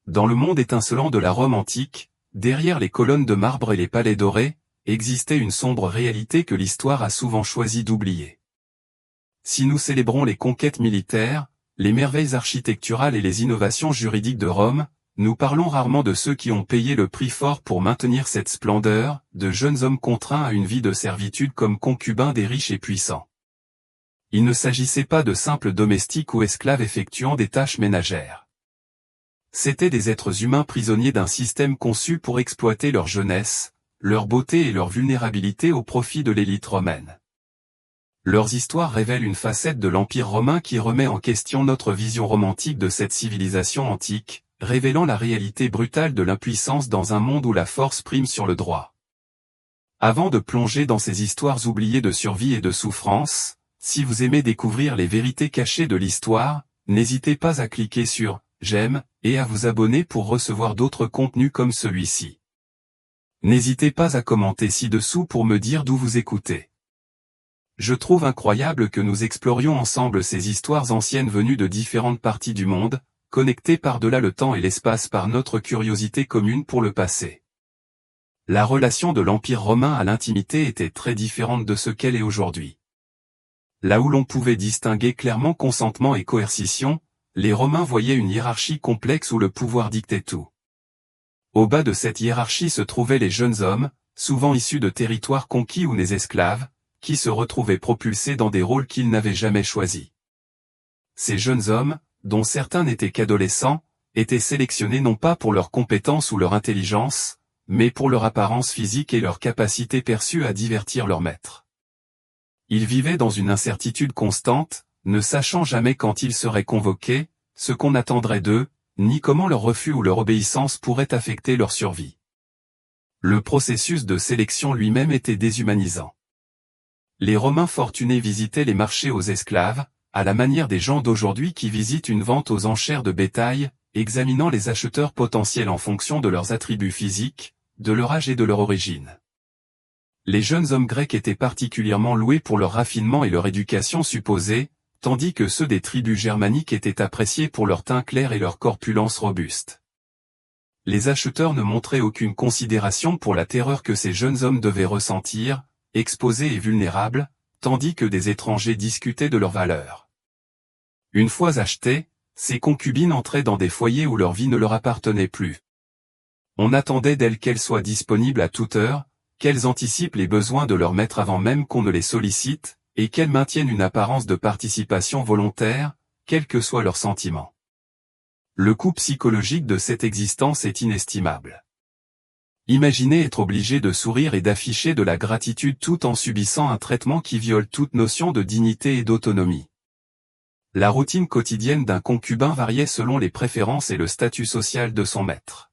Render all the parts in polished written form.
Dans le monde étincelant de la Rome antique, derrière les colonnes de marbre et les palais dorés, existait une sombre réalité que l'histoire a souvent choisi d'oublier. Si nous célébrons les conquêtes militaires, les merveilles architecturales et les innovations juridiques de Rome, nous parlons rarement de ceux qui ont payé le prix fort pour maintenir cette splendeur, de jeunes hommes contraints à une vie de servitude comme concubins des riches et puissants. Il ne s'agissait pas de simples domestiques ou esclaves effectuant des tâches ménagères. C'étaient des êtres humains prisonniers d'un système conçu pour exploiter leur jeunesse, leur beauté et leur vulnérabilité au profit de l'élite romaine. Leurs histoires révèlent une facette de l'Empire romain qui remet en question notre vision romantique de cette civilisation antique, révélant la réalité brutale de l'impuissance dans un monde où la force prime sur le droit. Avant de plonger dans ces histoires oubliées de survie et de souffrance, si vous aimez découvrir les vérités cachées de l'histoire, n'hésitez pas à cliquer sur « J'aime » et à vous abonner pour recevoir d'autres contenus comme celui-ci. N'hésitez pas à commenter ci-dessous pour me dire d'où vous écoutez. Je trouve incroyable que nous explorions ensemble ces histoires anciennes venues de différentes parties du monde, connectées par-delà le temps et l'espace par notre curiosité commune pour le passé. La relation de l'Empire romain à l'intimité était très différente de ce qu'elle est aujourd'hui. Là où l'on pouvait distinguer clairement consentement et coercition, les Romains voyaient une hiérarchie complexe où le pouvoir dictait tout. Au bas de cette hiérarchie se trouvaient les jeunes hommes, souvent issus de territoires conquis ou des esclaves, qui se retrouvaient propulsés dans des rôles qu'ils n'avaient jamais choisis. Ces jeunes hommes, dont certains n'étaient qu'adolescents, étaient sélectionnés non pas pour leurs compétences ou leur intelligence, mais pour leur apparence physique et leur capacité perçue à divertir leur maître. Ils vivaient dans une incertitude constante, ne sachant jamais quand ils seraient convoqués, ce qu'on attendrait d'eux, ni comment leur refus ou leur obéissance pourrait affecter leur survie. Le processus de sélection lui-même était déshumanisant. Les Romains fortunés visitaient les marchés aux esclaves, à la manière des gens d'aujourd'hui qui visitent une vente aux enchères de bétail, examinant les acheteurs potentiels en fonction de leurs attributs physiques, de leur âge et de leur origine. Les jeunes hommes grecs étaient particulièrement loués pour leur raffinement et leur éducation supposée, tandis que ceux des tribus germaniques étaient appréciés pour leur teint clair et leur corpulence robuste. Les acheteurs ne montraient aucune considération pour la terreur que ces jeunes hommes devaient ressentir, exposés et vulnérables, tandis que des étrangers discutaient de leur valeur. Une fois achetées, ces concubines entraient dans des foyers où leur vie ne leur appartenait plus. On attendait d'elles qu'elles soient disponibles à toute heure, qu'elles anticipent les besoins de leur maître avant même qu'on ne les sollicite, et qu'elles maintiennent une apparence de participation volontaire, quels que soient leurs sentiments. Le coût psychologique de cette existence est inestimable. Imaginez être obligé de sourire et d'afficher de la gratitude tout en subissant un traitement qui viole toute notion de dignité et d'autonomie. La routine quotidienne d'un concubin variait selon les préférences et le statut social de son maître.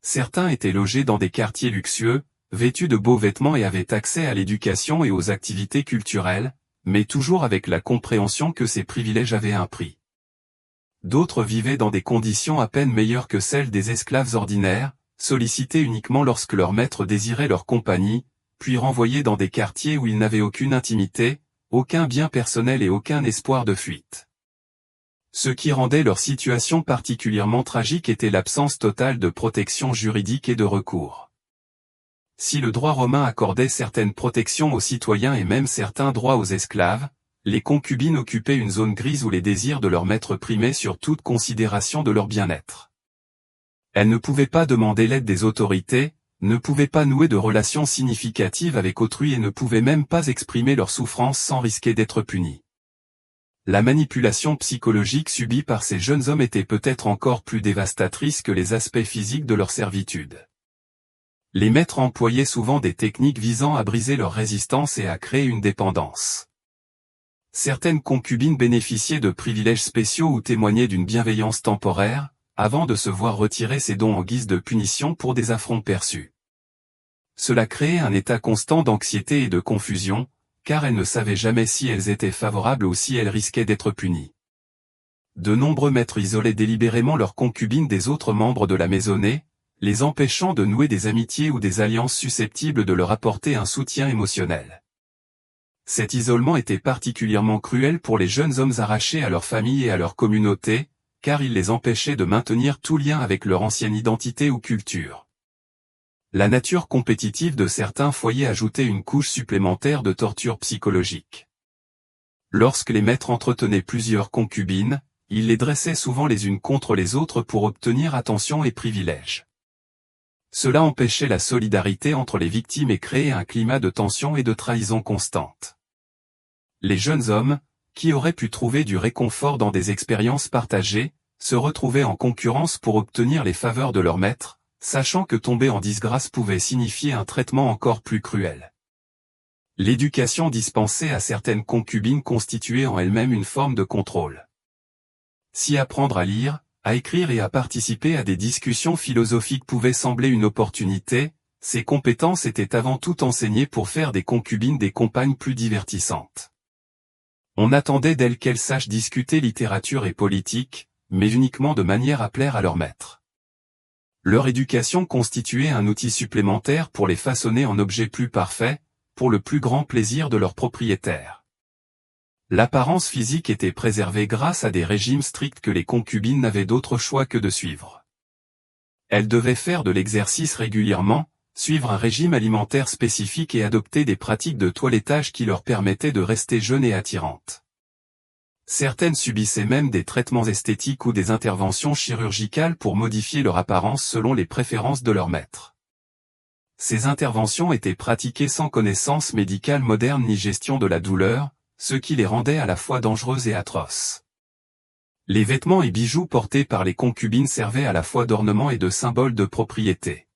Certains étaient logés dans des quartiers luxueux, vêtus de beaux vêtements et avaient accès à l'éducation et aux activités culturelles, mais toujours avec la compréhension que ces privilèges avaient un prix. D'autres vivaient dans des conditions à peine meilleures que celles des esclaves ordinaires, sollicités uniquement lorsque leur maître désirait leur compagnie, puis renvoyés dans des quartiers où ils n'avaient aucune intimité, aucun bien personnel et aucun espoir de fuite. Ce qui rendait leur situation particulièrement tragique était l'absence totale de protection juridique et de recours. Si le droit romain accordait certaines protections aux citoyens et même certains droits aux esclaves, les concubines occupaient une zone grise où les désirs de leur maître primaient sur toute considération de leur bien-être. Elles ne pouvaient pas demander l'aide des autorités, ne pouvaient pas nouer de relations significatives avec autrui et ne pouvaient même pas exprimer leur souffrance sans risquer d'être punies. La manipulation psychologique subie par ces jeunes hommes était peut-être encore plus dévastatrice que les aspects physiques de leur servitude. Les maîtres employaient souvent des techniques visant à briser leur résistance et à créer une dépendance. Certaines concubines bénéficiaient de privilèges spéciaux ou témoignaient d'une bienveillance temporaire, avant de se voir retirer ses dons en guise de punition pour des affronts perçus. Cela créait un état constant d'anxiété et de confusion, car elles ne savaient jamais si elles étaient favorables ou si elles risquaient d'être punies. De nombreux maîtres isolaient délibérément leurs concubines des autres membres de la maisonnée, les empêchant de nouer des amitiés ou des alliances susceptibles de leur apporter un soutien émotionnel. Cet isolement était particulièrement cruel pour les jeunes hommes arrachés à leur famille et à leur communauté, car il les empêchait de maintenir tout lien avec leur ancienne identité ou culture. La nature compétitive de certains foyers ajoutait une couche supplémentaire de torture psychologique. Lorsque les maîtres entretenaient plusieurs concubines, ils les dressaient souvent les unes contre les autres pour obtenir attention et privilèges. Cela empêchait la solidarité entre les victimes et créait un climat de tension et de trahison constante. Les jeunes hommes, qui auraient pu trouver du réconfort dans des expériences partagées, se retrouvaient en concurrence pour obtenir les faveurs de leur maître, sachant que tomber en disgrâce pouvait signifier un traitement encore plus cruel. L'éducation dispensée à certaines concubines constituait en elle-même une forme de contrôle. Si apprendre à lire, à écrire et à participer à des discussions philosophiques pouvait sembler une opportunité, ces compétences étaient avant tout enseignées pour faire des concubines des compagnes plus divertissantes. On attendait d'elles qu'elles sachent discuter littérature et politique, mais uniquement de manière à plaire à leur maître. Leur éducation constituait un outil supplémentaire pour les façonner en objets plus parfaits, pour le plus grand plaisir de leurs propriétaires. L'apparence physique était préservée grâce à des régimes stricts que les concubines n'avaient d'autre choix que de suivre. Elles devaient faire de l'exercice régulièrement, suivre un régime alimentaire spécifique et adopter des pratiques de toilettage qui leur permettaient de rester jeunes et attirantes. Certaines subissaient même des traitements esthétiques ou des interventions chirurgicales pour modifier leur apparence selon les préférences de leur maître. Ces interventions étaient pratiquées sans connaissance médicale moderne ni gestion de la douleur, ce qui les rendait à la fois dangereuses et atroces. Les vêtements et bijoux portés par les concubines servaient à la fois d'ornement et de symbole de propriété.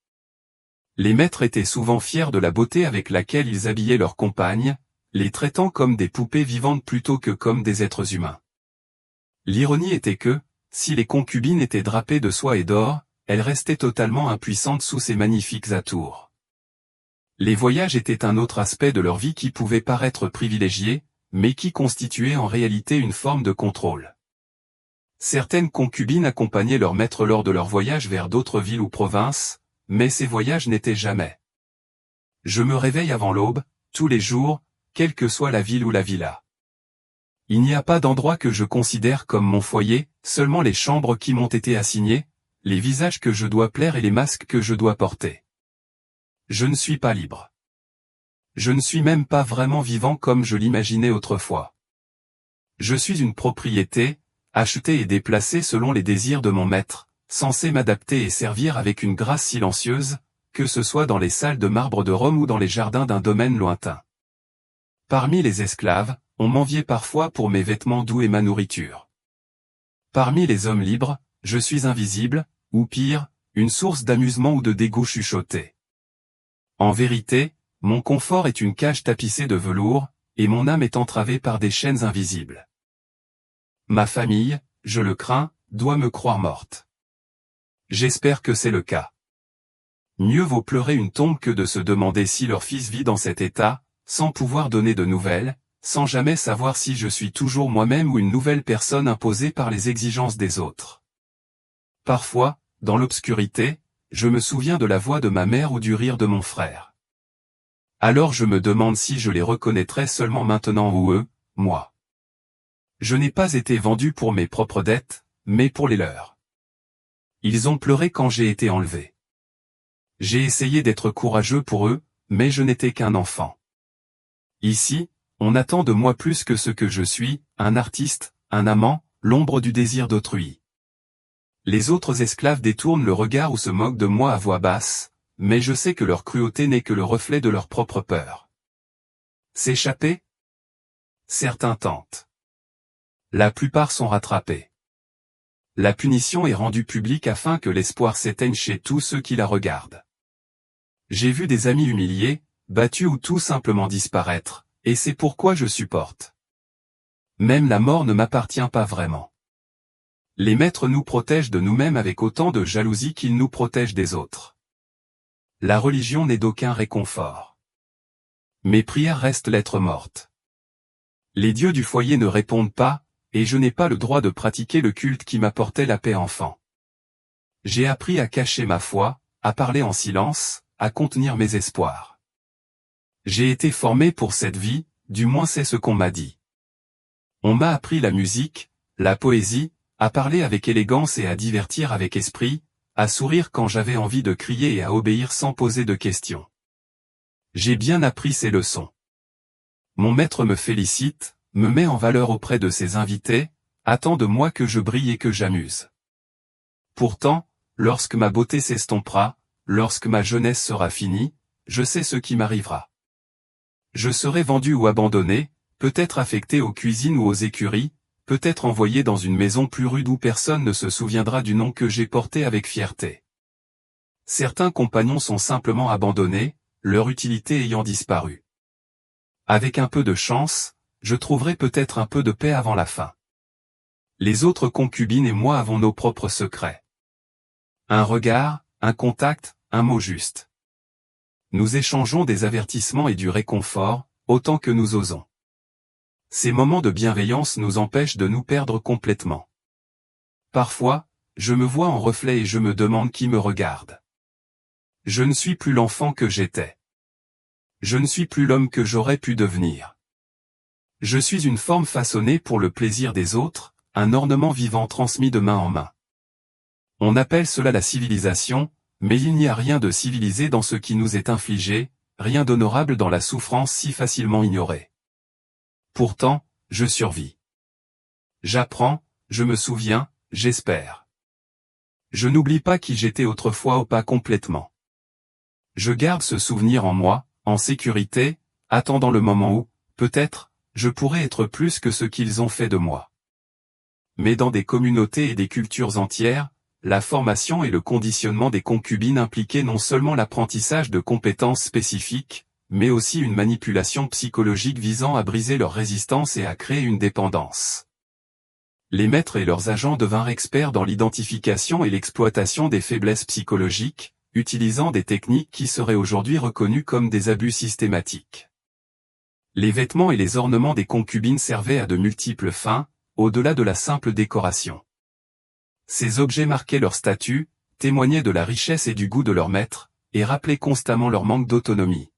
Les maîtres étaient souvent fiers de la beauté avec laquelle ils habillaient leurs compagnes, les traitant comme des poupées vivantes plutôt que comme des êtres humains. L'ironie était que, si les concubines étaient drapées de soie et d'or, elles restaient totalement impuissantes sous ces magnifiques atours. Les voyages étaient un autre aspect de leur vie qui pouvait paraître privilégié, mais qui constituait en réalité une forme de contrôle. Certaines concubines accompagnaient leur maître lors de leurs voyages vers d'autres villes ou provinces, mais ces voyages n'étaient jamais. Je me réveille avant l'aube, tous les jours, quelle que soit la ville ou la villa. Il n'y a pas d'endroit que je considère comme mon foyer, seulement les chambres qui m'ont été assignées, les visages que je dois plaire et les masques que je dois porter. Je ne suis pas libre. Je ne suis même pas vraiment vivant comme je l'imaginais autrefois. Je suis une propriété, achetée et déplacée selon les désirs de mon maître, censé m'adapter et servir avec une grâce silencieuse, que ce soit dans les salles de marbre de Rome ou dans les jardins d'un domaine lointain. Parmi les esclaves, on m'enviait parfois pour mes vêtements doux et ma nourriture. Parmi les hommes libres, je suis invisible, ou pire, une source d'amusement ou de dégoût chuchoté. En vérité, mon confort est une cage tapissée de velours, et mon âme est entravée par des chaînes invisibles. Ma famille, je le crains, doit me croire morte. J'espère que c'est le cas. Mieux vaut pleurer une tombe que de se demander si leur fils vit dans cet état, sans pouvoir donner de nouvelles, sans jamais savoir si je suis toujours moi-même ou une nouvelle personne imposée par les exigences des autres. Parfois, dans l'obscurité, je me souviens de la voix de ma mère ou du rire de mon frère. Alors je me demande si je les reconnaîtrais seulement maintenant ou eux, moi. Je n'ai pas été vendu pour mes propres dettes, mais pour les leurs. Ils ont pleuré quand j'ai été enlevé. J'ai essayé d'être courageux pour eux, mais je n'étais qu'un enfant. Ici, on attend de moi plus que ce que je suis, un artiste, un amant, l'ombre du désir d'autrui. Les autres esclaves détournent le regard ou se moquent de moi à voix basse, mais je sais que leur cruauté n'est que le reflet de leur propre peur. S'échapper? Certains tentent. La plupart sont rattrapés. La punition est rendue publique afin que l'espoir s'éteigne chez tous ceux qui la regardent. J'ai vu des amis humiliés, battus ou tout simplement disparaître, et c'est pourquoi je supporte. Même la mort ne m'appartient pas vraiment. Les maîtres nous protègent de nous-mêmes avec autant de jalousie qu'ils nous protègent des autres. La religion n'est d'aucun réconfort. Mes prières restent lettres mortes. Les dieux du foyer ne répondent pas, et je n'ai pas le droit de pratiquer le culte qui m'apportait la paix enfant. J'ai appris à cacher ma foi, à parler en silence, à contenir mes espoirs. J'ai été formé pour cette vie, du moins c'est ce qu'on m'a dit. On m'a appris la musique, la poésie, à parler avec élégance et à divertir avec esprit, à sourire quand j'avais envie de crier et à obéir sans poser de questions. J'ai bien appris ces leçons. Mon maître me félicite, me met en valeur auprès de ses invités, attend de moi que je brille et que j'amuse. Pourtant, lorsque ma beauté s'estompera, lorsque ma jeunesse sera finie, je sais ce qui m'arrivera. Je serai vendu ou abandonné, peut-être affecté aux cuisines ou aux écuries, peut-être envoyé dans une maison plus rude où personne ne se souviendra du nom que j'ai porté avec fierté. Certains compagnons sont simplement abandonnés, leur utilité ayant disparu. Avec un peu de chance, je trouverai peut-être un peu de paix avant la fin. Les autres concubines et moi avons nos propres secrets. Un regard, un contact, un mot juste. Nous échangeons des avertissements et du réconfort, autant que nous osons. Ces moments de bienveillance nous empêchent de nous perdre complètement. Parfois, je me vois en reflet et je me demande qui me regarde. Je ne suis plus l'enfant que j'étais. Je ne suis plus l'homme que j'aurais pu devenir. Je suis une forme façonnée pour le plaisir des autres, un ornement vivant transmis de main en main. On appelle cela la civilisation, mais il n'y a rien de civilisé dans ce qui nous est infligé, rien d'honorable dans la souffrance si facilement ignorée. Pourtant, je survis. J'apprends, je me souviens, j'espère. Je n'oublie pas qui j'étais autrefois ou pas complètement. Je garde ce souvenir en moi, en sécurité, attendant le moment où, peut-être, je pourrais être plus que ce qu'ils ont fait de moi. Mais dans des communautés et des cultures entières, la formation et le conditionnement des concubines impliquaient non seulement l'apprentissage de compétences spécifiques, mais aussi une manipulation psychologique visant à briser leur résistance et à créer une dépendance. Les maîtres et leurs agents devinrent experts dans l'identification et l'exploitation des faiblesses psychologiques, utilisant des techniques qui seraient aujourd'hui reconnues comme des abus systématiques. Les vêtements et les ornements des concubines servaient à de multiples fins, au-delà de la simple décoration. Ces objets marquaient leur statut, témoignaient de la richesse et du goût de leur maître, et rappelaient constamment leur manque d'autonomie.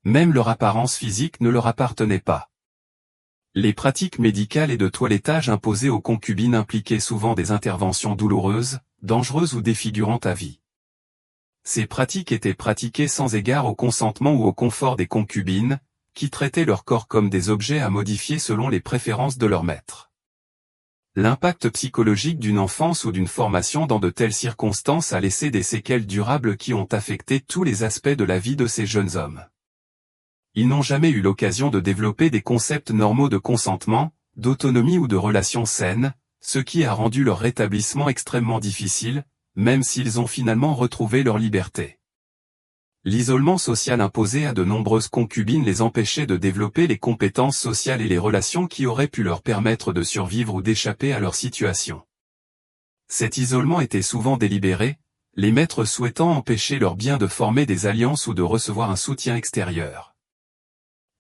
Même leur apparence physique ne leur appartenait pas. Les pratiques médicales et de toilettage imposées aux concubines impliquaient souvent des interventions douloureuses, dangereuses ou défigurantes à vie. Ces pratiques étaient pratiquées sans égard au consentement ou au confort des concubines, qui traitaient leur corps comme des objets à modifier selon les préférences de leur maître. L'impact psychologique d'une enfance ou d'une formation dans de telles circonstances a laissé des séquelles durables qui ont affecté tous les aspects de la vie de ces jeunes hommes. Ils n'ont jamais eu l'occasion de développer des concepts normaux de consentement, d'autonomie ou de relations saines, ce qui a rendu leur rétablissement extrêmement difficile, même s'ils ont finalement retrouvé leur liberté. L'isolement social imposé à de nombreuses concubines les empêchait de développer les compétences sociales et les relations qui auraient pu leur permettre de survivre ou d'échapper à leur situation. Cet isolement était souvent délibéré, les maîtres souhaitant empêcher leurs biens de former des alliances ou de recevoir un soutien extérieur.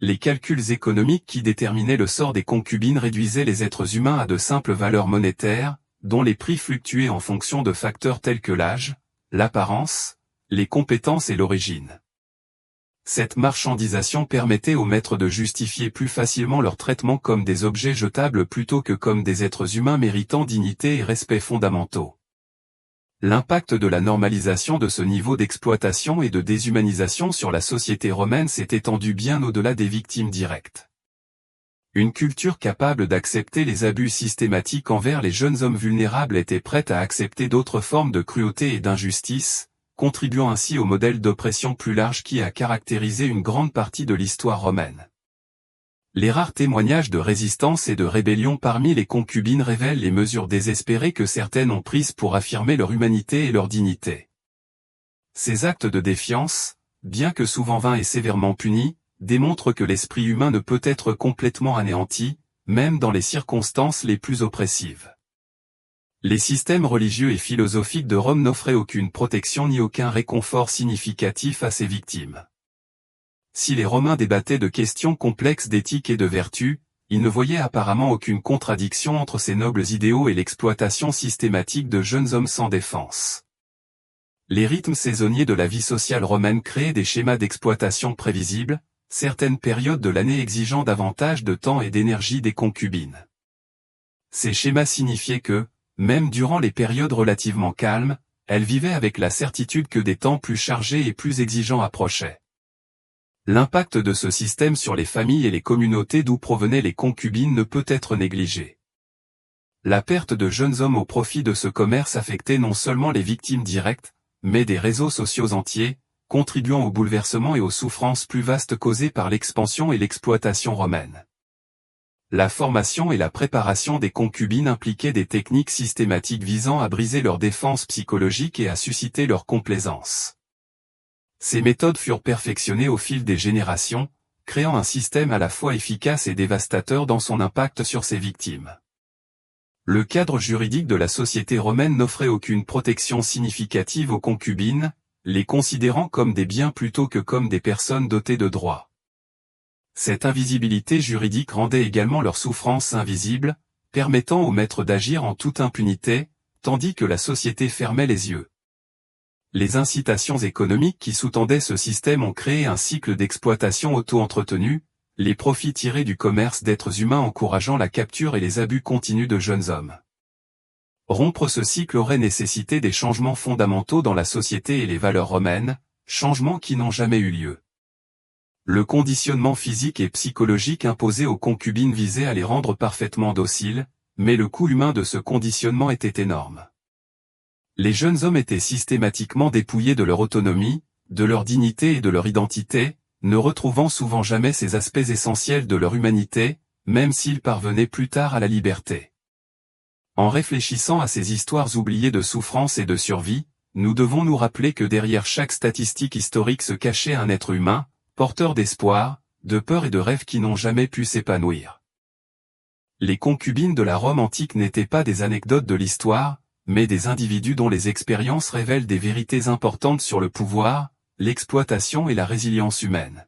Les calculs économiques qui déterminaient le sort des concubines réduisaient les êtres humains à de simples valeurs monétaires, dont les prix fluctuaient en fonction de facteurs tels que l'âge, l'apparence, les compétences et l'origine. Cette marchandisation permettait aux maîtres de justifier plus facilement leur traitement comme des objets jetables plutôt que comme des êtres humains méritant dignité et respect fondamentaux. L'impact de la normalisation de ce niveau d'exploitation et de déshumanisation sur la société romaine s'est étendu bien au-delà des victimes directes. Une culture capable d'accepter les abus systématiques envers les jeunes hommes vulnérables était prête à accepter d'autres formes de cruauté et d'injustice, contribuant ainsi au modèle d'oppression plus large qui a caractérisé une grande partie de l'histoire romaine. Les rares témoignages de résistance et de rébellion parmi les concubines révèlent les mesures désespérées que certaines ont prises pour affirmer leur humanité et leur dignité. Ces actes de défiance, bien que souvent vains et sévèrement punis, démontrent que l'esprit humain ne peut être complètement anéanti, même dans les circonstances les plus oppressives. Les systèmes religieux et philosophiques de Rome n'offraient aucune protection ni aucun réconfort significatif à ces victimes. Si les Romains débattaient de questions complexes d'éthique et de vertu, ils ne voyaient apparemment aucune contradiction entre ces nobles idéaux et l'exploitation systématique de jeunes hommes sans défense. Les rythmes saisonniers de la vie sociale romaine créaient des schémas d'exploitation prévisibles, certaines périodes de l'année exigeant davantage de temps et d'énergie des concubines. Ces schémas signifiaient que, même durant les périodes relativement calmes, elles vivaient avec la certitude que des temps plus chargés et plus exigeants approchaient. L'impact de ce système sur les familles et les communautés d'où provenaient les concubines ne peut être négligé. La perte de jeunes hommes au profit de ce commerce affectait non seulement les victimes directes, mais des réseaux sociaux entiers, contribuant au bouleversement et aux souffrances plus vastes causées par l'expansion et l'exploitation romaine. La formation et la préparation des concubines impliquaient des techniques systématiques visant à briser leur défense psychologique et à susciter leur complaisance. Ces méthodes furent perfectionnées au fil des générations, créant un système à la fois efficace et dévastateur dans son impact sur ses victimes. Le cadre juridique de la société romaine n'offrait aucune protection significative aux concubines, les considérant comme des biens plutôt que comme des personnes dotées de droits. Cette invisibilité juridique rendait également leur souffrance invisible, permettant aux maîtres d'agir en toute impunité, tandis que la société fermait les yeux. Les incitations économiques qui sous-tendaient ce système ont créé un cycle d'exploitation auto-entretenu, les profits tirés du commerce d'êtres humains encourageant la capture et les abus continus de jeunes hommes. Rompre ce cycle aurait nécessité des changements fondamentaux dans la société et les valeurs romaines, changements qui n'ont jamais eu lieu. Le conditionnement physique et psychologique imposé aux concubines visait à les rendre parfaitement dociles, mais le coût humain de ce conditionnement était énorme. Les jeunes hommes étaient systématiquement dépouillés de leur autonomie, de leur dignité et de leur identité, ne retrouvant souvent jamais ces aspects essentiels de leur humanité, même s'ils parvenaient plus tard à la liberté. En réfléchissant à ces histoires oubliées de souffrance et de survie, nous devons nous rappeler que derrière chaque statistique historique se cachait un être humain, porteur d'espoir, de peur et de rêves qui n'ont jamais pu s'épanouir. Les concubines de la Rome antique n'étaient pas des anecdotes de l'histoire, mais des individus dont les expériences révèlent des vérités importantes sur le pouvoir, l'exploitation et la résilience humaine.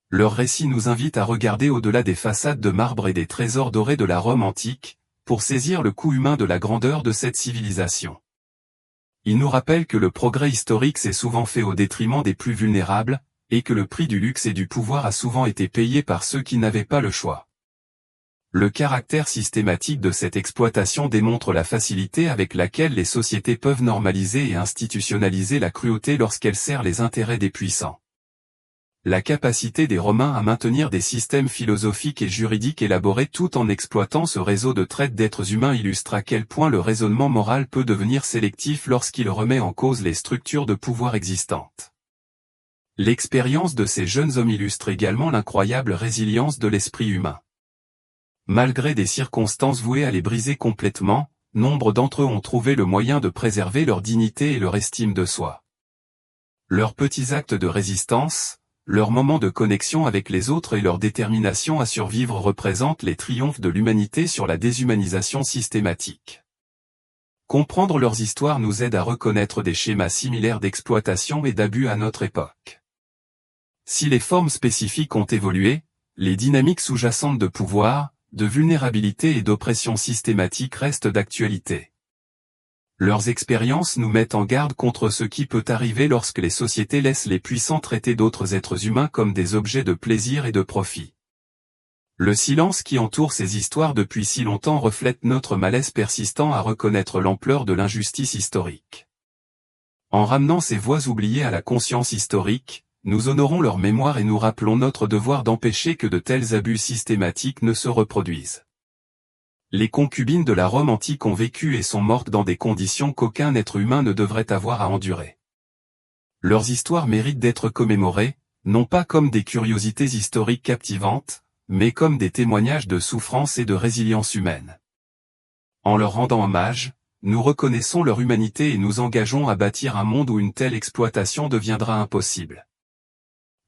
Leur récit nous invite à regarder au-delà des façades de marbre et des trésors dorés de la Rome antique, pour saisir le coût humain de la grandeur de cette civilisation. Il nous rappelle que le progrès historique s'est souvent fait au détriment des plus vulnérables, et que le prix du luxe et du pouvoir a souvent été payé par ceux qui n'avaient pas le choix. Le caractère systématique de cette exploitation démontre la facilité avec laquelle les sociétés peuvent normaliser et institutionnaliser la cruauté lorsqu'elle sert les intérêts des puissants. La capacité des Romains à maintenir des systèmes philosophiques et juridiques élaborés tout en exploitant ce réseau de traite d'êtres humains illustre à quel point le raisonnement moral peut devenir sélectif lorsqu'il remet en cause les structures de pouvoir existantes. L'expérience de ces jeunes hommes illustre également l'incroyable résilience de l'esprit humain. Malgré des circonstances vouées à les briser complètement, nombre d'entre eux ont trouvé le moyen de préserver leur dignité et leur estime de soi. Leurs petits actes de résistance, leurs moments de connexion avec les autres et leur détermination à survivre représentent les triomphes de l'humanité sur la déshumanisation systématique. Comprendre leurs histoires nous aide à reconnaître des schémas similaires d'exploitation et d'abus à notre époque. Si les formes spécifiques ont évolué, les dynamiques sous-jacentes de pouvoir, de vulnérabilité et d'oppression systématique restent d'actualité. Leurs expériences nous mettent en garde contre ce qui peut arriver lorsque les sociétés laissent les puissants traiter d'autres êtres humains comme des objets de plaisir et de profit. Le silence qui entoure ces histoires depuis si longtemps reflète notre malaise persistant à reconnaître l'ampleur de l'injustice historique. En ramenant ces voix oubliées à la conscience historique, nous honorons leur mémoire et nous rappelons notre devoir d'empêcher que de tels abus systématiques ne se reproduisent. Les concubines de la Rome antique ont vécu et sont mortes dans des conditions qu'aucun être humain ne devrait avoir à endurer. Leurs histoires méritent d'être commémorées, non pas comme des curiosités historiques captivantes, mais comme des témoignages de souffrance et de résilience humaine. En leur rendant hommage, nous reconnaissons leur humanité et nous engageons à bâtir un monde où une telle exploitation deviendra impossible.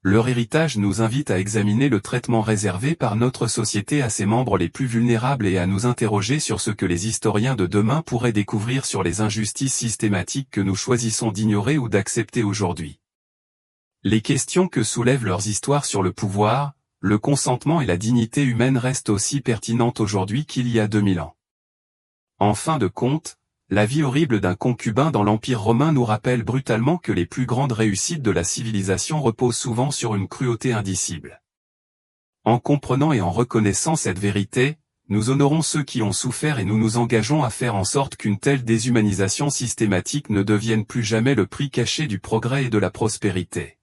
Leur héritage nous invite à examiner le traitement réservé par notre société à ses membres les plus vulnérables et à nous interroger sur ce que les historiens de demain pourraient découvrir sur les injustices systématiques que nous choisissons d'ignorer ou d'accepter aujourd'hui. Les questions que soulèvent leurs histoires sur le pouvoir, le consentement et la dignité humaine restent aussi pertinentes aujourd'hui qu'il y a 2000 ans. En fin de compte, la vie horrible d'un concubin dans l'Empire romain nous rappelle brutalement que les plus grandes réussites de la civilisation reposent souvent sur une cruauté indicible. En comprenant et en reconnaissant cette vérité, nous honorons ceux qui ont souffert et nous nous engageons à faire en sorte qu'une telle déshumanisation systématique ne devienne plus jamais le prix caché du progrès et de la prospérité.